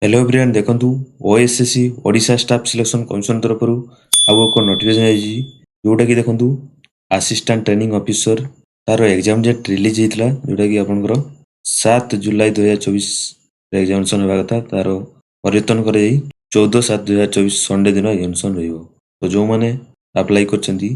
Hello everyone देखंतु OSSC Odisha staff selection commission तरफ आउ एक नोटिफिकेशन आइछि जोटा कि देखंतु असिस्टेंट ट्रेनिंग ऑफिसर तार एग्जाम डेट रिलीज होइतला जोटा कि आपनकर 7 जुलाई 2024 एग्जामिनेशन हेबा कथा तार परिवर्तन करे 14/7/2024 संडे दिन एग्जामिनेशन रहइबो। तो जो माने अप्लाई करछंती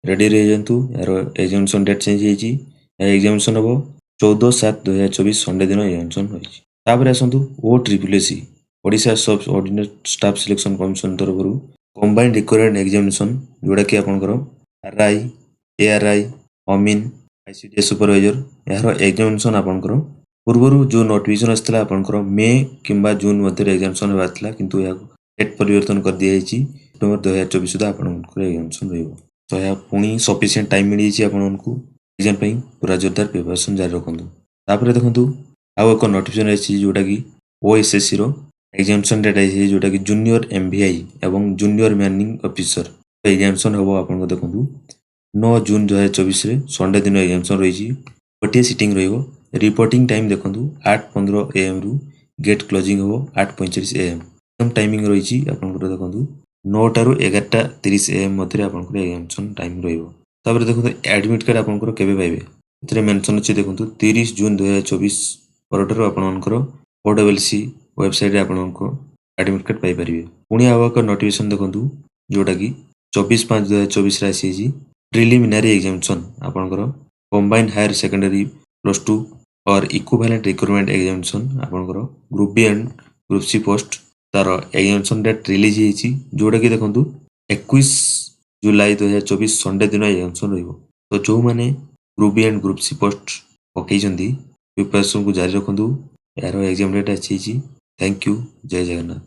रेडी रहि जंतु यार एग्जामिनेशन डेट चेंज होइछि एग्जामिनेशन हबो 14/7/2024 संडे दिन एग्जामिनेशन होइछि। तापर आसंतु ओ ट्रिपल एसी ओडिशा सब ऑर्डिनेट स्टाफ सिलेक्शन कमिशन तरफ कंबाइंड रिक्वायरमेंट एग्जामिनेशन जोटा कि आपनकर आरआई एआरआई अमीन आईसीडीएस सुपरवाइजर यार एग्जामिनेशन आपनकर पूर्वरु जो नोटिफिकेशन आस्थिला आपनकर मे किंबा जून मध्य एग्जामिनेशन हेबातला किंतु या डेट परिवर्तन कर दिया जाइछि सेप्टेम्बर 2024 सुधा आपनकर एग्जामिनेशन रहइबो। तो या पुनी सफिशिएंट टाइम मिली जाइछि आपनकु एग्जाम पई पूरा जोरदार प्रिपरेशन जारी रखंतु। तापर देखंतु आउ एक नोटिफिकेशन आइछि जोटा कि ओएसएससी रो एग्जामिनेशन डेट आइछि जोटा कि जूनियर एमवीआई एवं जूनियर मैनिंग ऑफिसर एग्जामिनेशन हबो आपनको देखंतु 9 जून 2024 रे संडे दिन एग्जामिनेशन रहिछि। गोटे सिटिंग रहइबो। रिपोर्टिंग टाइम देखंतु 8:15 एएम रु गेट क्लोजिंग हबो 8:45 एएम। एग्जाम टाइमिंग रहिछि आपनको देखंतु 9 टा रु 11:30 एएम मध्ये आपनको एग्जामिनेशन टाइम रहइबो। तापर देखंतु एडमिट कार्ड आपनको केबे पाइबे एतरे मेंशन अछि देखंतु 30 जून 2024 परठरो आपनकर ओडब्ल्यूसी वेबसाइट रे आपनको एडमिट कार्ड पाई परिबे। पुणी आउ एक नोटिफिकेशन देखंतु जोटा कि 24/5/2024 रे आसी प्रिलिमिनरी एग्जामिनेशन आपनकर कंबाइंड हायर सेकेंडरी प्लस 2 और इक्विवेलेंट रिक्रूटमेंट एग्जामिनेशन आपनकर group B and group C post तार एग्जामिनेशन डेट रिलीज हेछि जोटा कि देखंतु 21 जुलाई 2024 संडे दिन एग्जामिनेशन रहइबो। तो जो माने group B and group C post पकई जंदी प्रिपरेशन को जारी रखंतु यार एग्जाम डेट अछि। थैंक यू जय जगन्नाथ।